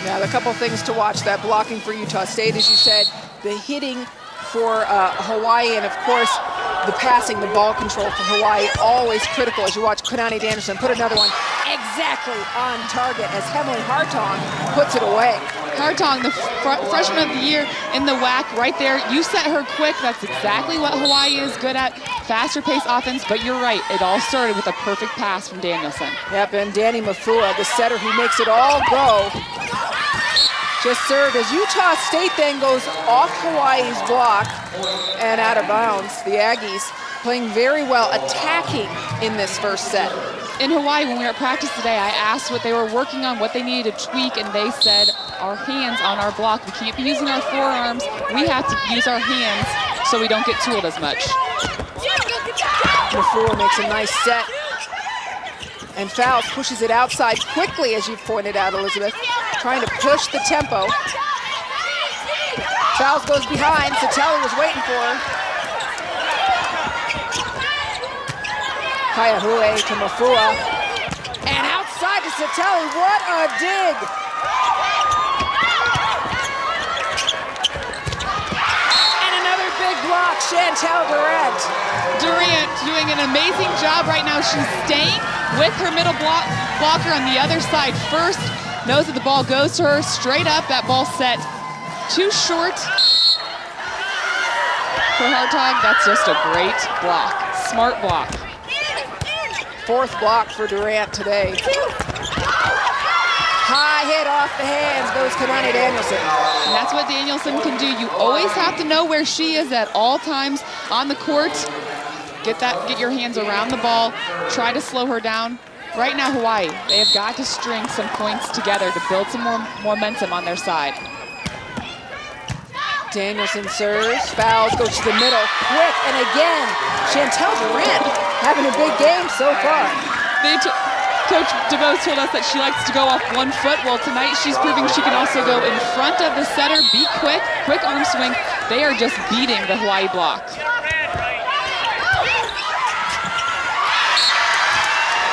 Now, a couple things to watch. That blocking for Utah State, as you said, the hitting for Hawaii, and of course, the passing, the ball control for Hawaii, always critical as you watch Kanani Danielson put another one exactly on target as Emily Hartong puts it away. Hartong, the freshman of the year in the WAC right there. You set her quick. That's exactly what Hawaii is good at. Faster pace offense, but you're right. It all started with a perfect pass from Danielson. Yep, and Danny Mafua, the setter who makes it all go, just served as Utah State then goes off Hawaii's block and out of bounds. The Aggies playing very well, attacking in this first set. In Hawaii, when we were at practice today, I asked what they were working on, what they needed to tweak, and they said, our hands on our block. We can't be using our forearms. We have to use our hands so we don't get tooled as much. Mafua makes a nice set. And Fowles pushes it outside quickly, as you pointed out, Elizabeth, trying to push the tempo. Fowles goes behind. Satelli was waiting for her. Kaiahue to Mafua. And outside to Satelli. What a dig! And another big block, Chantel Durant. Durant doing an amazing job right now. She's staying with her middle blocker on the other side first. Knows that the ball goes to her straight up. That ball set too short for Hartog. That's just a great block. Smart block. Fourth block for Durant today. High hit off the hands goes Kanani Danielson. And that's what Danielson can do. You always have to know where she is at all times on the court. Get your hands around the ball. Try to slow her down. Right now, Hawaii, they have got to string some points together to build some more momentum on their side. Danielson serves, Fowles, goes to the middle, quick, and again, Chantel Durant having a big game so far. Coach DeVos told us that she likes to go off 1 foot. Well, tonight she's proving she can also go in front of the setter, be quick arm swing. They are just beating the Hawaii block.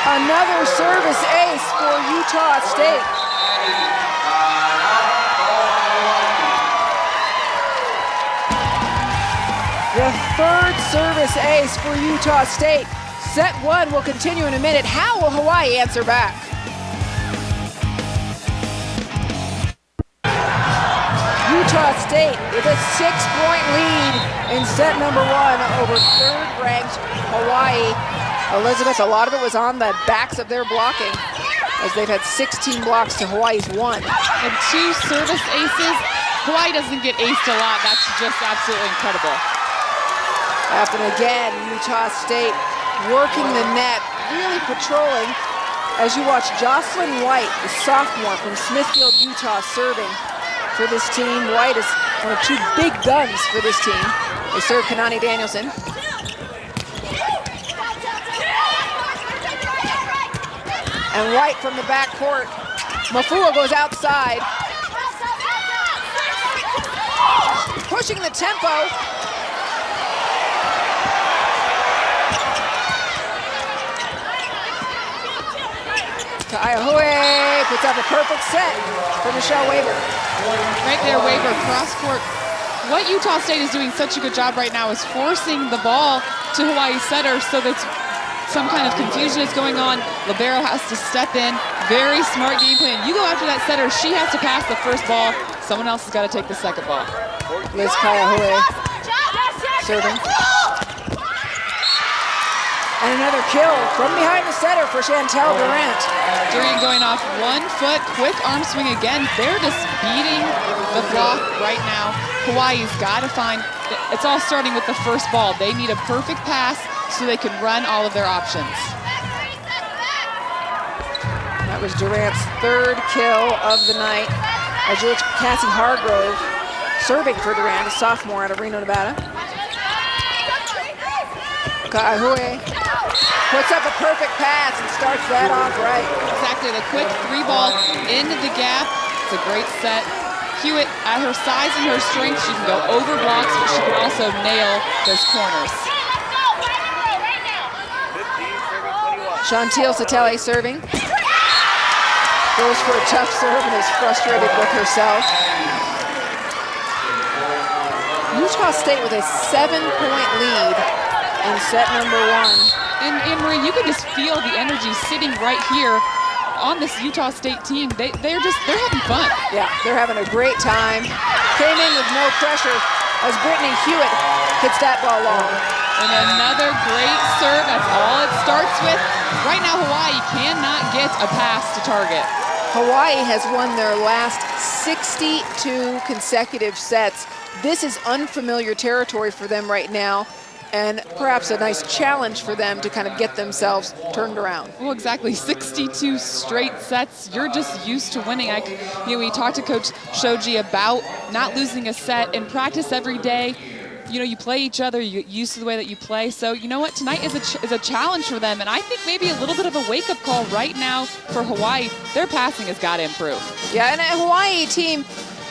Another service ace for Utah State. The third service ace for Utah State. Set 1 will continue in a minute. How will Hawaii answer back? Utah State with a 6-point lead in set number 1 over third-ranked Hawaii. Elizabeth, a lot of it was on the backs of their blocking, as they've had 16 blocks to Hawaii's 1. And 2 service aces. Hawaii doesn't get aced a lot. That's just absolutely incredible. Up and again, Utah State working the net, really patrolling. As you watch Jocelyn White, the sophomore from Smithfield, Utah, serving for this team. White is one of 2 big guns for this team. They serve Kanani Danielson. And White from the backcourt. Mafua goes outside. Pushing the tempo. Kaiahue puts up a perfect set for Michelle Weber. Right there, Weber, cross-court. What Utah State is doing such a good job right now is forcing the ball to Hawaii's setter so that some kind of confusion is going on. Libero has to step in. Very smart game plan. You go after that setter, she has to pass the first ball. Someone else has got to take the second ball. Liz Kaiahue serving. And another kill from behind the setter for Chantel Durant. Durant going off 1 foot, quick arm swing again. They're just beating the block right now. Hawaii's got to find, it's all starting with the first ball. They need a perfect pass so they can run all of their options. That was Durant's 3rd kill of the night. As you look, Cassie Hargrove serving for Durant, a sophomore out of Reno, Nevada. Kaiahue puts up a perfect pass and starts that off right. Exactly, the quick 3-ball into the gap. It's a great set. Hewitt, at her size and her strength, she can go over blocks, but she can also nail those corners. Chantel Satelli serving. Goes for a tough serve and is frustrated with herself. Utah State with a 7-point lead in set number 1. And Marie, you can just feel the energy sitting right here on this Utah State team. They're having fun. Yeah, they're having a great time. Came in with no pressure as Brittany Hewitt hits that ball long. And another great serve. That's all it starts with. Right now, Hawaii cannot get a pass to target. Hawaii has won their last 62 consecutive sets. This is unfamiliar territory for them right now, and perhaps a nice challenge for them to kind of get themselves turned around. Well, exactly, 62 straight sets. You're just used to winning. We talked to Coach Shoji about not losing a set in practice every day. You play each other, you get used to the way that you play. So you know what, tonight is a challenge for them, and I think maybe a little bit of a wake-up call right now for Hawaii. Their passing has got to improve. Yeah, and a Hawaii team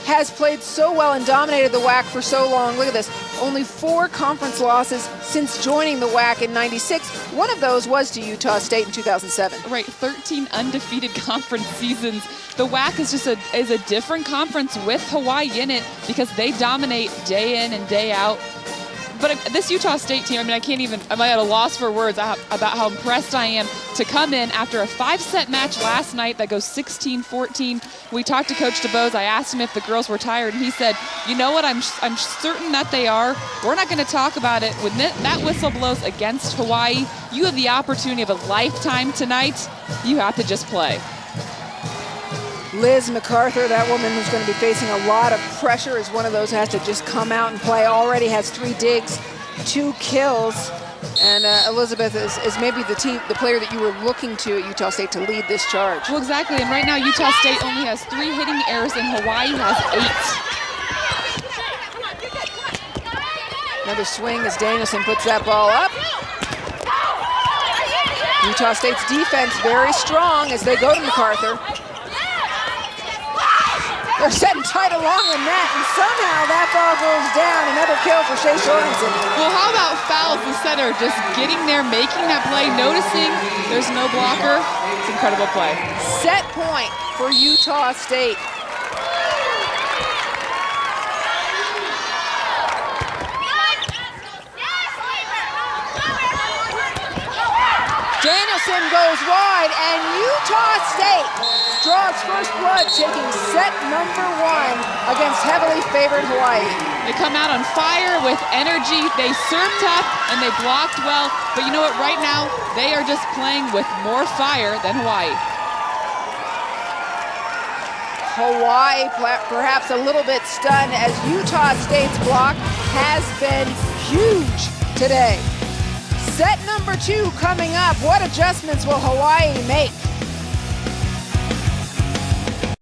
has played so well and dominated the WAC for so long. Look at this, only 4 conference losses since joining the WAC in '96. One of those was to Utah State in 2007. Right, 13 undefeated conference seasons. The WAC is just a different conference with Hawaii in it because they dominate day in and day out. But this Utah State team, I'm at a loss for words about how impressed I am to come in after a 5-set match last night that goes 16-14. We talked to Coach DeBose. I asked him if the girls were tired, and he said, you know what, I'm certain that they are. We're not going to talk about it. When that whistle blows against Hawaii, you have the opportunity of a lifetime tonight. You have to just play. Liz MacArthur, that woman who's going to be facing a lot of pressure, is one of those who has to just come out and play. Already has 3 digs, 2 kills. And Elizabeth is maybe the player that you were looking to at Utah State to lead this charge. Well, exactly. And right now, Utah State only has 3 hitting errors, and Hawaii has 8. Another swing as Danielson puts that ball up. Utah State's defense very strong as they go to MacArthur. They're setting tight along the net, and somehow that ball goes down. Another kill for Shea Jorgensen. Well, how about fouls? The center just getting there, making that play, noticing there's no blocker. It's an incredible play. Set point for Utah State. Danielson goes wide, and Utah State draws first blood, taking set number 1 against heavily favored Hawaii. They come out on fire with energy. They serve tough, and they blocked well. But you know what? Right now, they are just playing with more fire than Hawaii. Hawaii perhaps a little bit stunned as Utah State's block has been huge today. Set number 2 coming up. What adjustments will Hawaii make?